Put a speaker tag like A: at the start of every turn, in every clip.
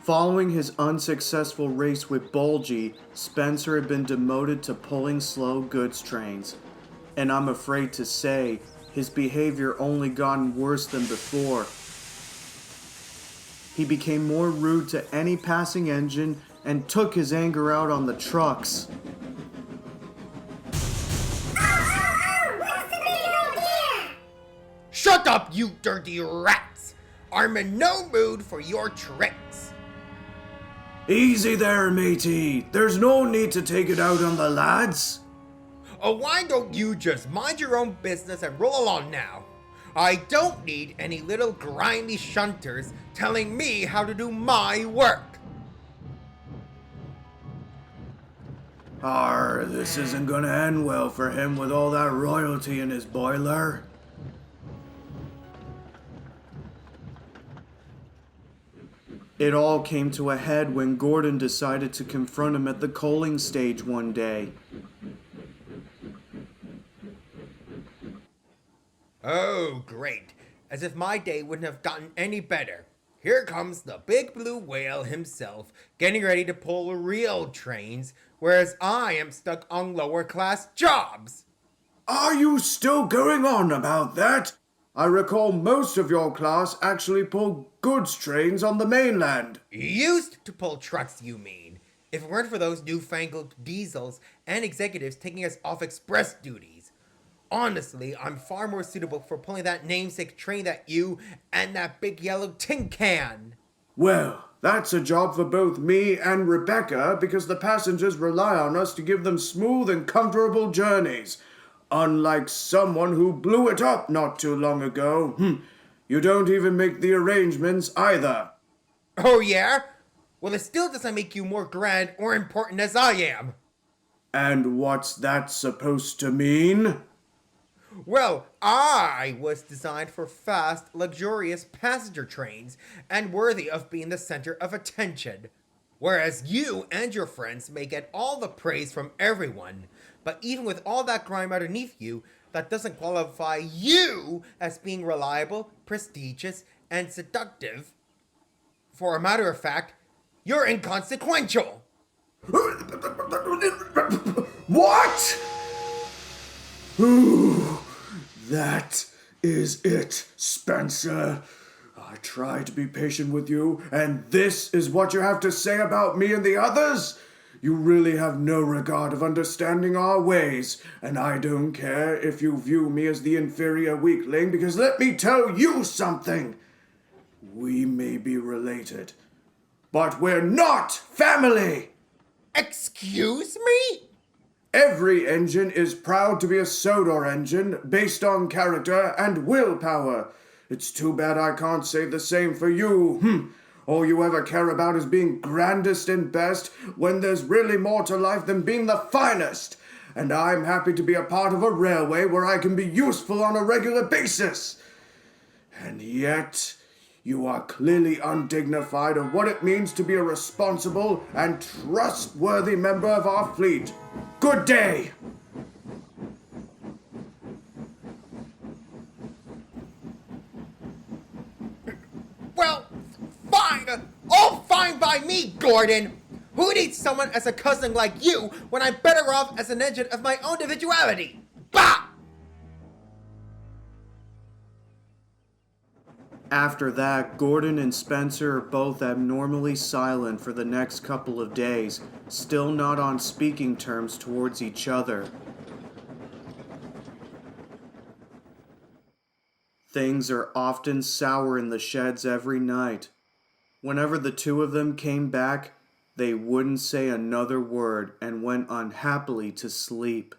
A: Following his unsuccessful race with Bulgy, Spencer had been demoted to pulling slow goods trains. And I'm afraid to say, his behavior only gotten worse than before. He became more rude to any passing engine and took his anger out on the trucks.
B: Shut up, you dirty rats! I'm in no mood for your tricks.
A: Easy there, matey. There's no need to take it out on the lads.
B: Oh, why don't you just mind your own business and roll along now? I don't need any little grimy shunters telling me how to do my work.
A: This isn't gonna end well for him with all that royalty in his boiler. It all came to a head when Gordon decided to confront him at the coaling stage one day.
B: Oh, great. As if my day wouldn't have gotten any better. Here comes the big blue whale himself, getting ready to pull real trains, whereas I am stuck on lower class jobs.
A: Are you still going on about that? I recall most of your class actually pull goods trains on the mainland.
B: Used to pull trucks, you mean? If it weren't for those newfangled diesels and executives taking us off express duties. Honestly, I'm far more suitable for pulling that namesake train that you and that big yellow tin can.
A: Well, that's a job for both me and Rebecca because the passengers rely on us to give them smooth and comfortable journeys. Unlike someone who blew it up not too long ago. You don't even make the arrangements either.
B: Oh yeah? Well, it still doesn't make you more grand or important as I am.
A: And what's that supposed to mean?
B: Well, I was designed for fast, luxurious passenger trains and worthy of being the center of attention. Whereas you and your friends may get all the praise from everyone, but even with all that grime underneath you, that doesn't qualify you as being reliable, prestigious, and seductive. For a matter of fact, you're inconsequential.
A: What? Ooh, that is it, Spencer. I try to be patient with you, and this is what you have to say about me and the others? You really have no regard of understanding our ways, and I don't care if you view me as the inferior weakling, because let me tell you something. We may be related, but we're not family!
B: Excuse me?
A: Every engine is proud to be a Sodor engine based on character and willpower. It's too bad I can't say the same for you. All you ever care about is being grandest and best when there's really more to life than being the finest. And I'm happy to be a part of a railway where I can be useful on a regular basis. And yet, you are clearly undignified of what it means to be a responsible and trustworthy member of our fleet. Good day!
B: Well, fine. All fine by me, Gordon. Who needs someone as a cousin like you when I'm better off as an engine of my own individuality? Bah!
A: After that, Gordon and Spencer are both abnormally silent for the next couple of days, still not on speaking terms towards each other. Things are often sour in the sheds every night. Whenever the two of them came back, they wouldn't say another word and went unhappily to sleep.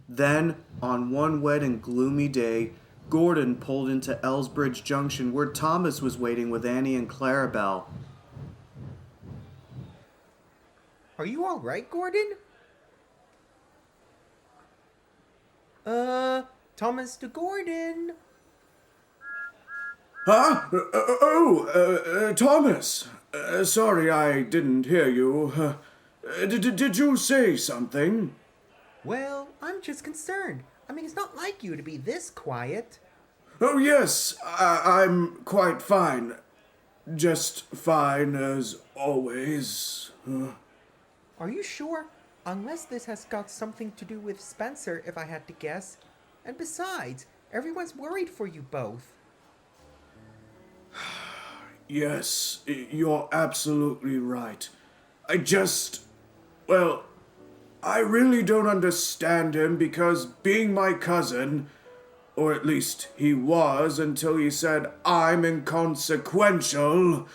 A: Then, on one wet and gloomy day, Gordon pulled into Elsbridge Junction where Thomas was waiting with Annie and Clarabelle.
B: Are you alright, Gordon? Thomas to Gordon.
A: Huh? Thomas. Sorry I didn't hear you. Did you say something?
B: Well, I'm just concerned. I mean, it's not like you to be this quiet.
A: Oh, yes, I'm quite fine. Just fine as always.
B: Are you sure? Unless this has got something to do with Spencer, if I had to guess. And besides, everyone's worried for you both.
A: Yes, you're absolutely right. Well, I really don't understand him because being my cousin, or at least he was until he said I'm inconsequential.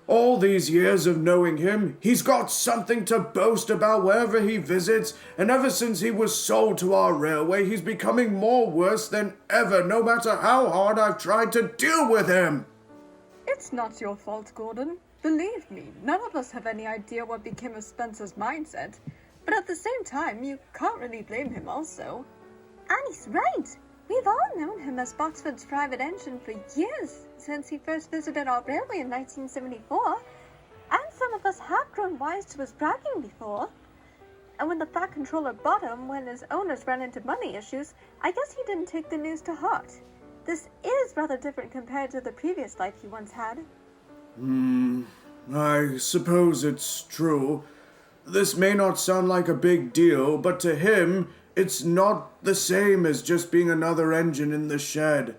A: All these years of knowing him, he's got something to boast about wherever he visits, and ever since he was sold to our railway, he's becoming more worse than ever, no matter how hard I've tried to deal with him.
C: It's not your fault, Gordon. Believe me, none of us have any idea what became of Spencer's mindset. But at the same time, you can't really blame him also.
D: Annie's right. We've all known him as Boxford's private engine for years, since he first visited our railway in 1974. And some of us have grown wise to his bragging before. And when the Fat Controller bought him when his owners ran into money issues, I guess he didn't take the news to heart. This is rather different compared to the previous life he once had.
A: I suppose it's true. This may not sound like a big deal, but to him, it's not the same as just being another engine in the shed.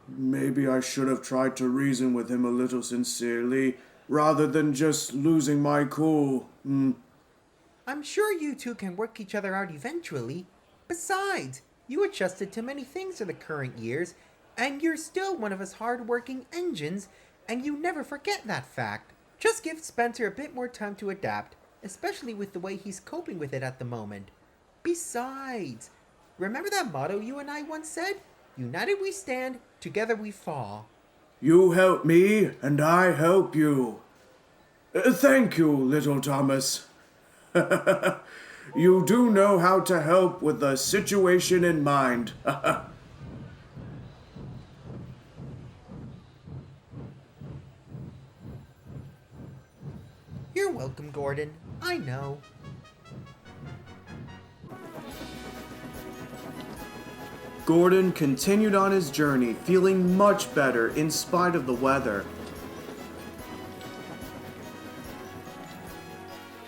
A: Maybe I should have tried to reason with him a little sincerely, rather than just losing my cool.
B: I'm sure you two can work each other out eventually. Besides, you adjusted to many things in the current years, and you're still one of us hard-working engines, and you never forget that fact. Just give Spencer a bit more time to adapt, especially with the way he's coping with it at the moment. Besides, remember that motto you and I once said? United we stand, together we fall.
A: You help me, and I help you. Thank you, little Thomas. You do know how to help with the situation in mind.
B: You're welcome, Gordon. I know.
A: Gordon continued on his journey, feeling much better in spite of the weather.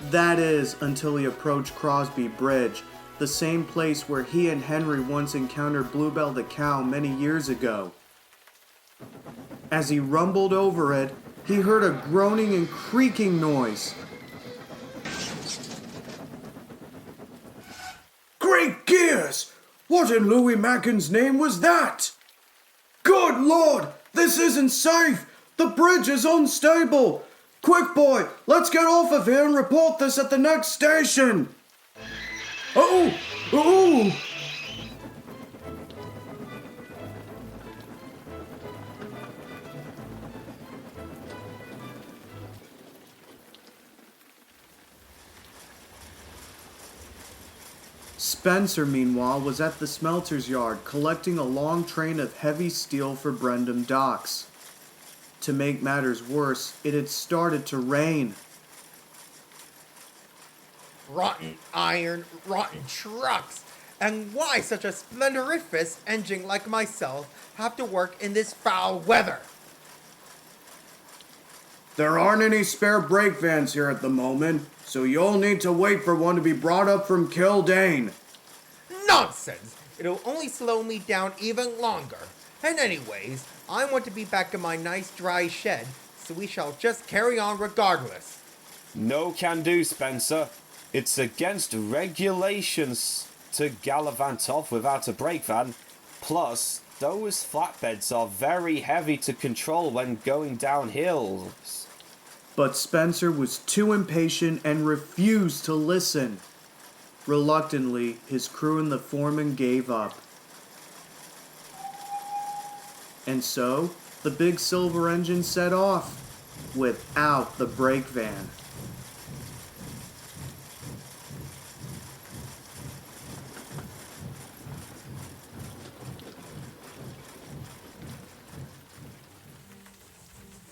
A: That is, until he approached Crosby Bridge, the same place where he and Henry once encountered Bluebell the cow many years ago. As he rumbled over it, he heard a groaning and creaking noise. Great gears! What in Louis Macken's name was that? Good Lord! This isn't safe! The bridge is unstable! Quick, boy! Let's get off of here and report this at the next station! Oh! Oh! Spencer, meanwhile, was at the smelter's yard collecting a long train of heavy steel for Brendam docks. To make matters worse, it had started to rain.
B: Rotten iron, rotten trucks. And why such a splendoriferous engine like myself have to work in this foul weather?
A: There aren't any spare brake vans here at the moment, so you'll need to wait for one to be brought up from Kildane.
B: Nonsense! It'll only slow me down even longer. And anyways, I want to be back in my nice dry shed, so we shall just carry on regardless.
E: No can do, Spencer. It's against regulations to gallivant off without a brake van. Plus, those flatbeds are very heavy to control when going down hills.
A: But Spencer was too impatient and refused to listen. Reluctantly, his crew and the foreman gave up. And so, the big silver engine set off, without the brake van.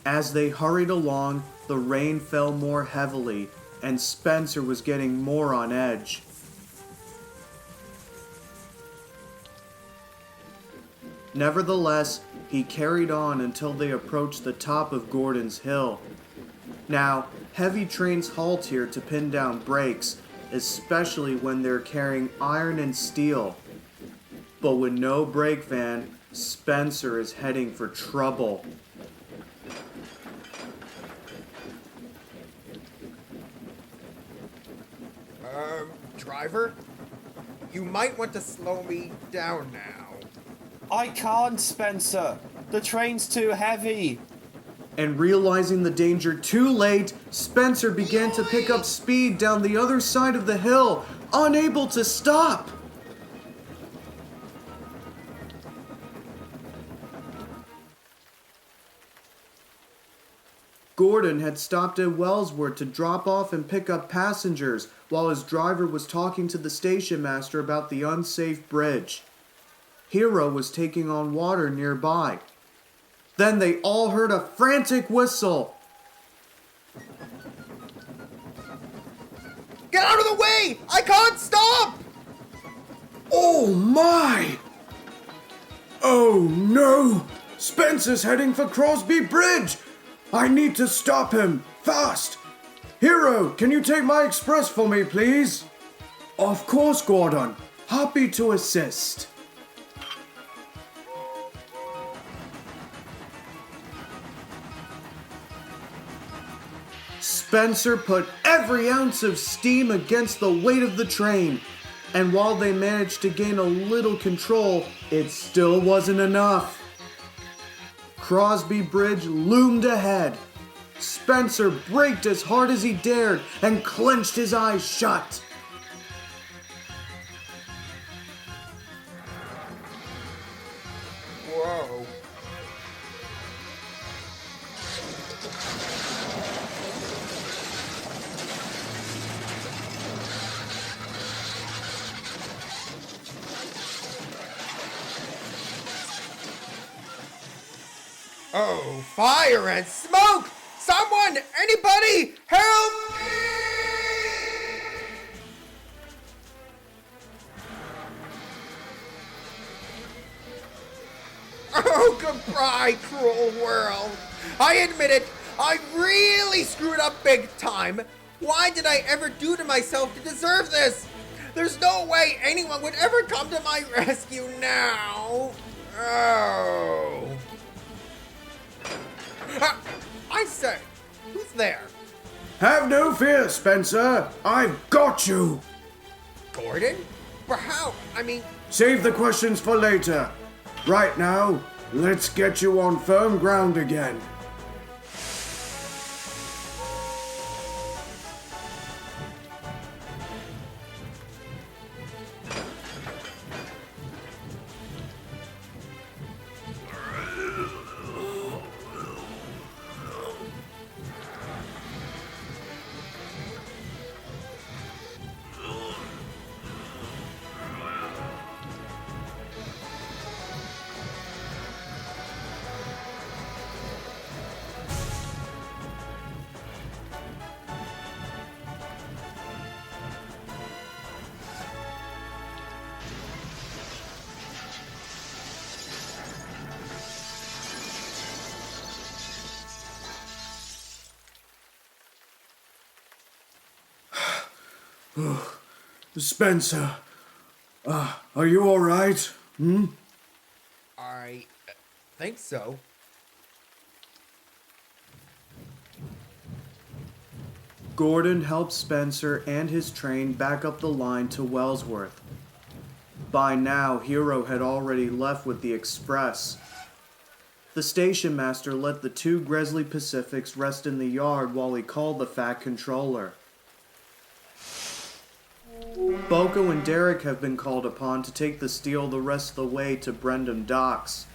A: As they hurried along, the rain fell more heavily, and Spencer was getting more on edge. Nevertheless, he carried on until they approached the top of Gordon's Hill. Now, heavy trains halt here to pin down brakes, especially when they're carrying iron and steel. But with no brake van, Spencer is heading for trouble.
B: Driver? You might want to slow me down now.
E: I can't, Spencer. The train's too heavy.
A: And realizing the danger too late, Spencer began to pick up speed down the other side of the hill, unable to stop. Gordon had stopped at Wellsworth to drop off and pick up passengers while his driver was talking to the station master about the unsafe bridge. Hero was taking on water nearby. Then they all heard a frantic whistle.
B: Get out of the way! I can't stop!
A: Oh my! Oh no! Spencer's heading for Crosby Bridge! I need to stop him! Fast! Hero, can you take my express for me, please? Of course, Gordon. Happy to assist. Spencer put every ounce of steam against the weight of the train, and while they managed to gain a little control, it still wasn't enough. Crosby Bridge loomed ahead. Spencer braked as hard as he dared and clenched his eyes shut.
B: Whoa. Oh, fire and smoke! Someone! Anybody! Help me! Oh, goodbye, cruel world. I admit it, I really screwed up big time. Why did I ever do to myself to deserve this? There's no way anyone would ever come to my rescue now. Oh. I say, who's there?
A: Have no fear, Spencer. I've got you.
B: Gordon? But how? I mean...
A: Save the questions for later. Right now, let's get you on firm ground again. Spencer, are you all right?
B: I think so.
A: Gordon helped Spencer and his train back up the line to Wellsworth. By now, Hero had already left with the express. The station master let the two Gresley Pacifics rest in the yard while he called the Fat Controller. Boko and Derek have been called upon to take the steel the rest of the way to Brendam Docks.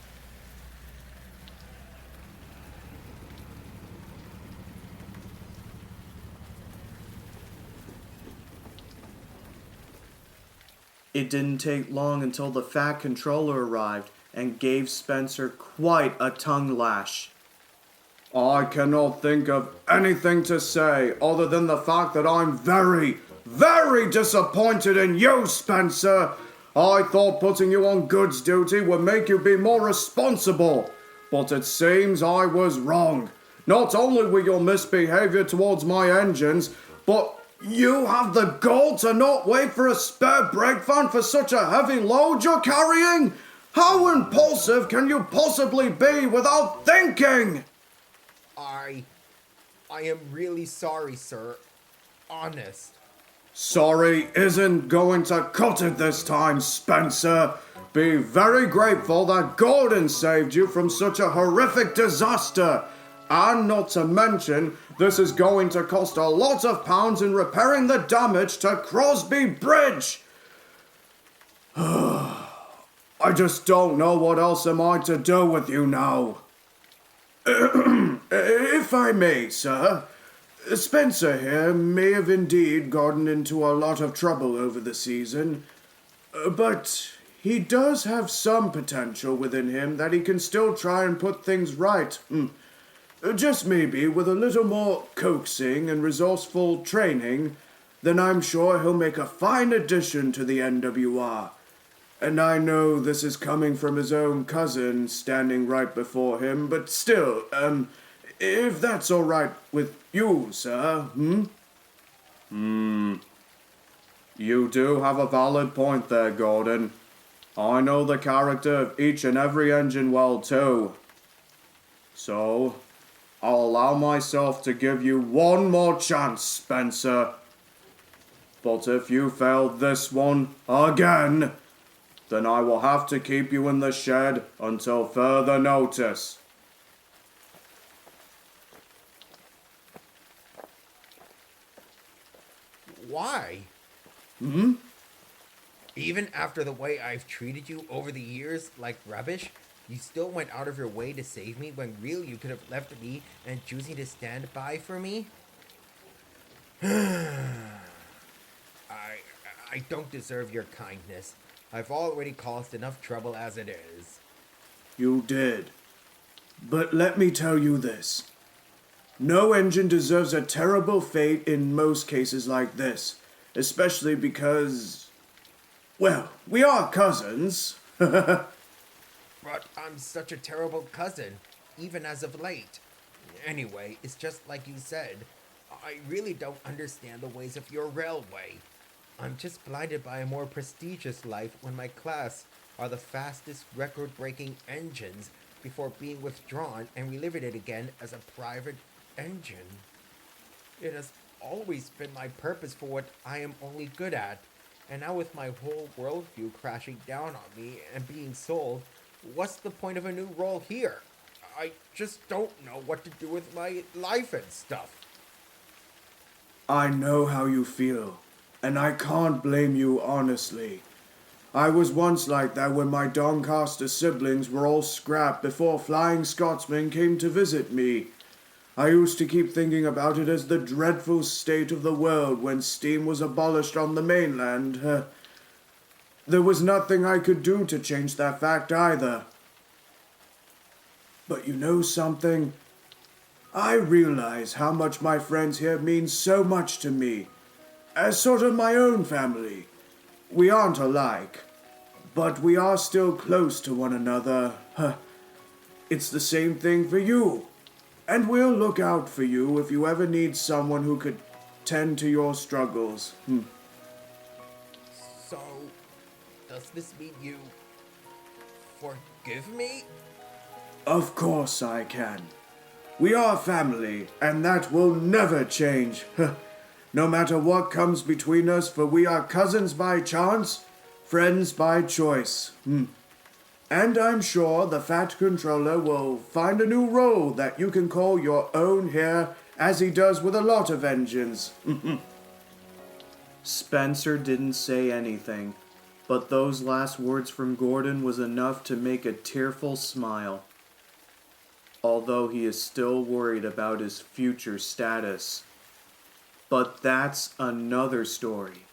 A: It didn't take long until the Fat Controller arrived and gave Spencer quite a tongue lash. I cannot think of anything to say other than the fact that I'm very disappointed in you, Spencer. I thought putting you on goods duty would make you be more responsible. But it seems I was wrong. Not only with your misbehavior towards my engines, but you have the gall to not wait for a spare brake van for such a heavy load you're carrying? How impulsive can you possibly be without thinking?
B: I am really sorry, sir. Honest.
A: Sorry isn't going to cut it this time, Spencer. Be very grateful that Gordon saved you from such a horrific disaster. And not to mention, this is going to cost a lot of pounds in repairing the damage to Crosby Bridge. I just don't know what else am I to do with you now. If I may, sir, Spencer here may have indeed gotten into a lot of trouble over the season, but he does have some potential within him that he can still try and put things right. Just maybe with a little more coaxing and resourceful training, then I'm sure he'll make a fine addition to the NWR. And I know this is coming from his own cousin standing right before him, but still, if that's all right with you, sir, You do have a valid point there, Gordon. I know the character of each and every engine well, too. So, I'll allow myself to give you one more chance, Spencer. But if you fail this one again, then I will have to keep you in the shed until further notice.
B: Why? Even after the way I've treated you over the years like rubbish, you still went out of your way to save me when really you could have left me and choosing to stand by for me? I don't deserve your kindness. I've already caused enough trouble as it is.
A: You did. But let me tell you this. No engine deserves a terrible fate in most cases like this, especially because, well, we are cousins.
B: But I'm such a terrible cousin, even as of late. Anyway, it's just like you said. I really don't understand the ways of your railway. I'm just blinded by a more prestigious life when my class are the fastest record-breaking engines before being withdrawn and reliving it again as a private engine. It has always been my purpose for what I am only good at, and now with my whole worldview crashing down on me and being sold, what's the point of a new role here? I just don't know what to do with my life and stuff.
A: I know how you feel, and I can't blame you honestly. I was once like that when my Doncaster siblings were all scrapped before Flying Scotsman came to visit me. I used to keep thinking about it as the dreadful state of the world when steam was abolished on the mainland. There was nothing I could do to change that fact either. But you know something? I realize how much my friends here mean so much to me. As sort of my own family. We aren't alike, but we are still close to one another. It's the same thing for you. And we'll look out for you if you ever need someone who could tend to your struggles.
B: So, does this mean you forgive me?
A: Of course I can. We are family, and that will never change. No matter what comes between us, for we are cousins by chance, friends by choice. And I'm sure the Fat Controller will find a new role that you can call your own here, as he does with a lot of engines. Spencer didn't say anything, but those last words from Gordon was enough to make a tearful smile. Although he is still worried about his future status. But that's another story.